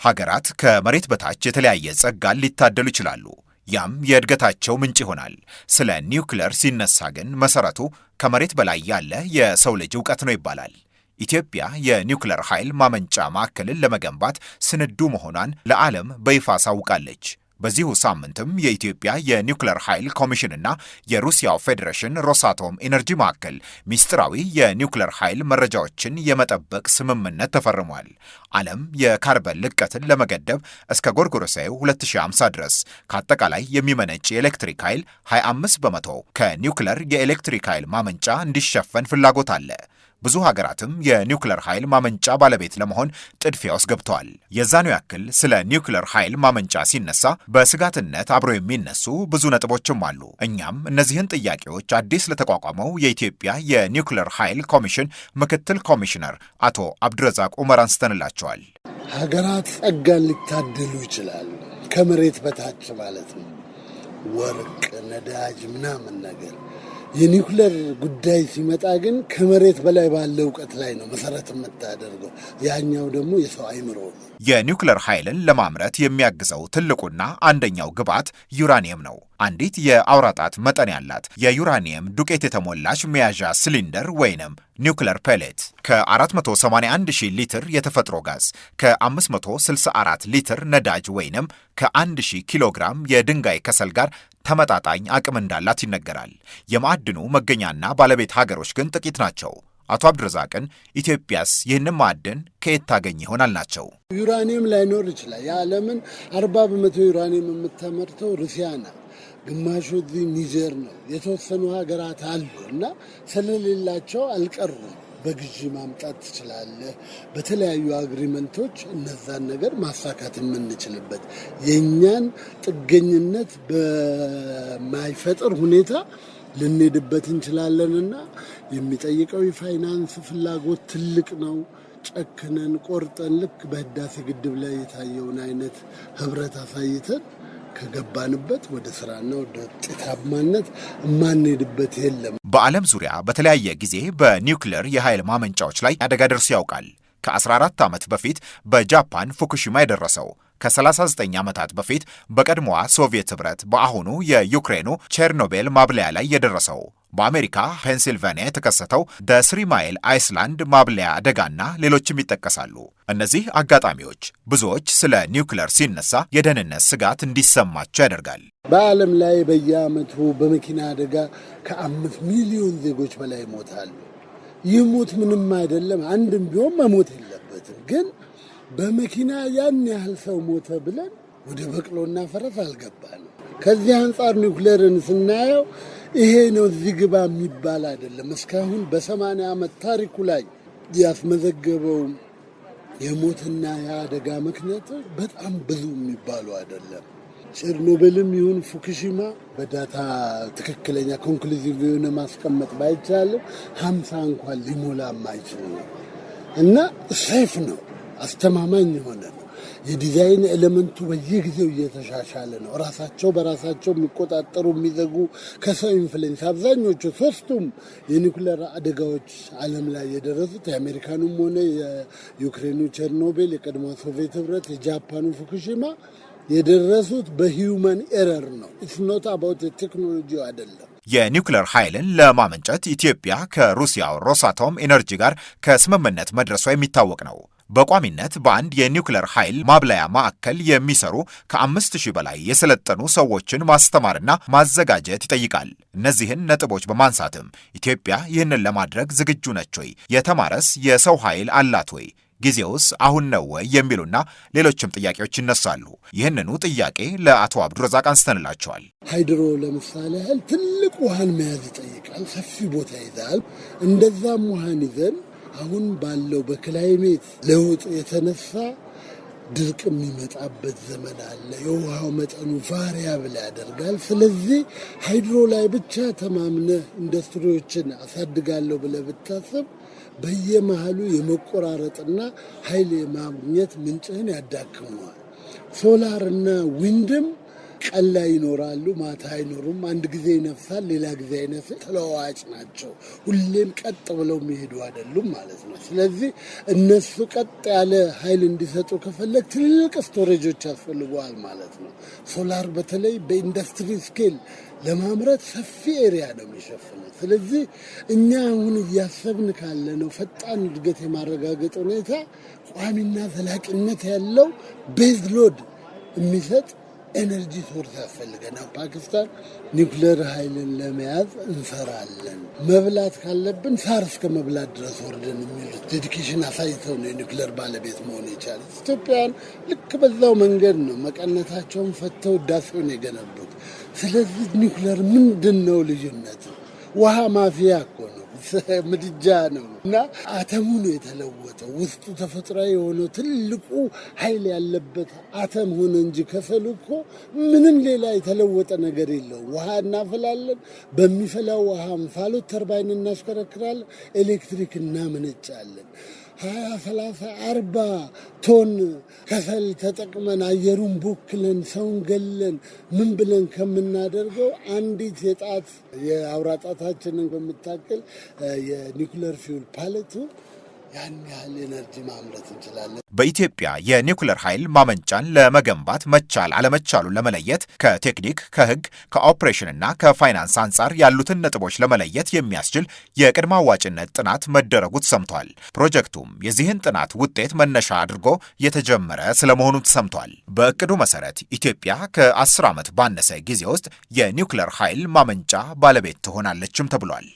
ሀገራት ከመሬት በታች የተለያየ ጸጋን ሊታደሉ ይችላሉ። ያም የእድገታቸው ምንጭ ይሆናል። ስለ ኒውክሌር ሲነሳ ግን መሰረቱ ከመሬት በላይ ያለ የሰው ልጅ ዕውቀት ነው ይባላል። ኢትዮጵያ የኒውክሌር ኃይል ማመንጫ ማዕከልን ለመገንባት ስንዱ መሆኗን ለዓለም በይፋ አሳውቃለች። በዚሁ ሳምንትም የኢትዮጵያ የኒውክሌር ኃይል ኮሚሽንና የሩሲያው ፌዴሬሽን ሮሳቶም ኢነርጂ ማዕከል ሚስጥራዊ የኒውክሌር ኃይል መረጃዎችን የመጠበቅ ስምምነት ተፈርሟል። ዓለም የካርበን ልቀትን ለመገደብ እስከ ጎርጎሮሳዊው 2050 ድረስ ከአጠቃላይ የሚመነጭ የኤሌክትሪክ ኃይል 25 በመቶ ከኒውክሌር የኤሌክትሪክ ኃይል ማመንጫ እንዲሸፈን ፍላጎት አለ። ብዙ ሀገራትም የኒውክሌር ኃይል ማመንጫ ባለቤት ለመሆን ጥድፊያ ውስጥ ገብተዋል። የዛኑ ያክል ስለ ኒውክሌር ኃይል ማመንጫ ሲነሳ በስጋትነት አብሮ የሚነሱ ብዙ ነጥቦችም አሉ። እኛም እነዚህን ጥያቄዎች አዲስ ለተቋቋመው የኢትዮጵያ የኒውክሌር ኃይል ኮሚሽን ምክትል ኮሚሽነር አቶ አብዱረዛቅ ኡመር አንስተንላቸዋል። ሀገራት ጸጋን ሊታደሉ ይችላሉ፣ ከመሬት በታች ማለት ነው። ወርቅ፣ ነዳጅ ምናምን ነገር የኒውክሌር ጉዳይ ሲመጣ ግን ከመሬት በላይ ባለ ዕውቀት ላይ ነው መሰረት የምታደርገው። ያኛው ደግሞ የሰው አይምሮ ነው። የኒውክሌር ኃይልን ለማምረት የሚያግዘው ትልቁና አንደኛው ግብዓት ዩራኒየም ነው። አንዲት የአውራ ጣት መጠን ያላት የዩራኒየም ዱቄት የተሞላች መያዣ ሲሊንደር ወይንም ኒውክሌር ፔሌት ከ481,000 ሊትር የተፈጥሮ ጋዝ ከ564 ሊትር ነዳጅ ወይንም ከ1000 ኪሎ ግራም የድንጋይ ከሰል ጋር ተመጣጣኝ አቅም እንዳላት ይነገራል። የማዕድኑ መገኛና ባለቤት ሀገሮች ግን ጥቂት ናቸው። አቶ አብዱረዛቅን ኢትዮጵያስ ይህንን ማዕድን ከየት ታገኝ ይሆናል ናቸው። ዩራኒየም ላይኖር ይችላል። የዓለምን 40 በመቶ ዩራኒየም የምታመርተው ሩሲያ ናት። ግማሹ እዚህ ኒጀር ነው። የተወሰኑ ሀገራት አሉ እና ስለሌላቸው አልቀሩም። በግዢ ማምጣት ትችላለህ። በተለያዩ አግሪመንቶች እነዛን ነገር ማሳካት የምንችልበት የእኛን ጥገኝነት በማይፈጥር ሁኔታ ልንሄድበት እንችላለንና የሚጠይቀው የፋይናንስ ፍላጎት ትልቅ ነው። ጨክነን ቆርጠን ልክ በህዳሴ ግድብ ላይ የታየውን አይነት ህብረት አሳይተን ከገባንበት ወደ ስራና ወደ ውጤታማነት የማንሄድበት የለም። በዓለም ዙሪያ በተለያየ ጊዜ በኒውክሌር የኃይል ማመንጫዎች ላይ አደጋ ደርሶ ያውቃል። ከ14 ዓመት በፊት በጃፓን ፉኩሺማ የደረሰው፣ ከ39 ዓመታት በፊት በቀድሞዋ ሶቪየት ኅብረት በአሁኑ የዩክሬኑ ቼርኖቤል ማብለያ ላይ የደረሰው፣ በአሜሪካ ፔንሲልቫኒያ የተከሰተው ደ3 ማይል አይስላንድ ማብለያ አደጋና ሌሎችም ይጠቀሳሉ። እነዚህ አጋጣሚዎች ብዙዎች ስለ ኒውክሌር ሲነሳ የደህንነት ስጋት እንዲሰማቸው ያደርጋል። በዓለም ላይ በየዓመቱ በመኪና አደጋ ከ5 ሚሊዮን ዜጎች በላይ ይሞታሉ። ይህ ሞት ምንም አይደለም፣ አንድም ቢሆን መሞት የለበትም። ግን በመኪና ያን ያህል ሰው ሞተ ብለን ወደ በቅሎና ፈረስ አልገባንም። ከዚህ አንጻር ኒውክሌርን ስናየው ይሄ ነው እዚህ ግባ የሚባል አይደለም። እስካሁን በ80 ዓመት ታሪኩ ላይ ያስመዘገበው የሞትና የአደጋ ምክንያት በጣም ብዙ የሚባሉ አይደለም። ቼርኖቤልም ይሁን ፉኩሺማ በዳታ ትክክለኛ ኮንክሉዚቭ የሆነ ማስቀመጥ ባይቻልም 50 እንኳን ሊሞላ ማይችል ነው እና ሴፍ ነው፣ አስተማማኝ የሆነ ነው። የዲዛይን ኤሌመንቱ በየጊዜው እየተሻሻለ ነው። ራሳቸው በራሳቸው የሚቆጣጠሩ የሚዘጉ ከሰው ኢንፍሉዌንስ አብዛኞቹ ሶስቱም የኒውክሌር አደጋዎች ዓለም ላይ የደረሱት የአሜሪካኑም ሆነ የዩክሬኑ ቼርኖቤል፣ የቀድሞ ሶቪየት ህብረት፣ የጃፓኑ ፉኩሺማ የደረሱት በሂውመን ኤረር ነው። ኢትስ ኖት አባውት ቴክኖሎጂ አይደለም። የኒውክሌር ኃይልን ለማመንጨት ኢትዮጵያ ከሩሲያው ሮሳቶም ኢነርጂ ጋር ከስምምነት መድረሷ የሚታወቅ ነው። በቋሚነት በአንድ የኒውክሌር ኃይል ማብለያ ማዕከል የሚሰሩ ከ5000 በላይ የሰለጠኑ ሰዎችን ማስተማርና ማዘጋጀት ይጠይቃል። እነዚህን ነጥቦች በማንሳትም ኢትዮጵያ ይህንን ለማድረግ ዝግጁ ነች ወይ? የተማረስ የሰው ኃይል አላት ወይ? ጊዜውስ አሁን ነው ወይ? የሚሉና ሌሎችም ጥያቄዎች ይነሳሉ። ይህንኑ ጥያቄ ለአቶ አብዱረዛቅ አንስተንላቸዋል። ሃይድሮ ለምሳሌ ያህል ትልቅ ውሃን መያዝ ይጠይቃል። ሰፊ ቦታ ይዛል። እንደዛም ውሃን ይዘን አሁን ባለው በክላይሜት ለውጥ የተነሳ ድርቅ የሚመጣበት ዘመን አለ። የውሃው መጠኑ ቫሪያብል ያደርጋል። ስለዚህ ሃይድሮ ላይ ብቻ ተማምነህ ኢንዱስትሪዎችን አሳድጋለሁ ብለህ ብታስብ በየመሃሉ የመቆራረጥና ኃይል የማግኘት ምንጭህን ያዳክመዋል። ሶላርና ዊንድም ቀን ላይ ይኖራሉ፣ ማታ አይኖሩም። አንድ ጊዜ ይነፍሳል፣ ሌላ ጊዜ አይነፍስም። ተለዋዋጭ ናቸው። ሁሌም ቀጥ ብለው የሚሄዱ አይደሉም ማለት ነው። ስለዚህ እነሱ ቀጥ ያለ ኃይል እንዲሰጡ ከፈለግ ትልልቅ ስቶሬጆች ያስፈልገዋል ማለት ነው። ሶላር በተለይ በኢንዱስትሪ ስኬል ለማምረት ሰፊ ኤሪያ ነው የሚሸፍነው። ስለዚህ እኛ አሁን እያሰብን ካለ ነው ፈጣን እድገት የማረጋገጥ ሁኔታ ቋሚና ዘላቂነት ያለው ቤዝ ሎድ የሚሰጥ ኤነርጂ ሶርስ ያስፈልገናል። ፓኪስታን ኒውክሌር ኃይልን ለመያዝ እንሰራለን። መብላት ካለብን ሳር እስከ መብላት ድረስ ወርደን የሚሉት ዴዲኬሽን አሳይተው ነው የኒውክሌር ባለቤት መሆን የቻለ። ኢትዮጵያን ልክ በዛው መንገድ ነው መቀነታቸውን ፈተው ህዳሴውን የገነቡት። ስለዚህ ኒውክሌር ምንድን ነው ልዩነቱ? ውሃ ማፊያ እኮ ነው፣ ምድጃ ነው እና አተሙ ነው የተለወጠው። ውስጡ ተፈጥሯዊ የሆነው ትልቁ ኃይል ያለበት አተም ሆነ እንጂ ከሰሉ እኮ ምንም ሌላ የተለወጠ ነገር የለው። ውሃ እናፈላለን፣ በሚፈላው ውሃ እንፋሎት ተርባይን እናሽከረክራለን፣ ኤሌክትሪክ እናመነጫለን። 20፣ 30፣ 40 ቶን ከሰል ተጠቅመን አየሩን ቦክለን ሰውን ገለን ምን ብለን ከምናደርገው አንዲት የጣት የአውራ ጣታችንን በምታክል የኒውክሌር ፊውል ፓሌቱ ያን ያህል ኤነርጂ ማምረት እንችላለን። በኢትዮጵያ የኒውክሌር ኃይል ማመንጫን ለመገንባት መቻል አለመቻሉን ለመለየት ከቴክኒክ፣ ከህግ፣ ከኦፕሬሽንና ከፋይናንስ አንጻር ያሉትን ነጥቦች ለመለየት የሚያስችል የቅድመ አዋጭነት ጥናት መደረጉ ተሰምቷል። ፕሮጀክቱም የዚህን ጥናት ውጤት መነሻ አድርጎ የተጀመረ ስለመሆኑ ተሰምቷል። በእቅዱ መሰረት ኢትዮጵያ ከ10 ዓመት ባነሰ ጊዜ ውስጥ የኒውክሌር ኃይል ማመንጫ ባለቤት ትሆናለችም ተብሏል።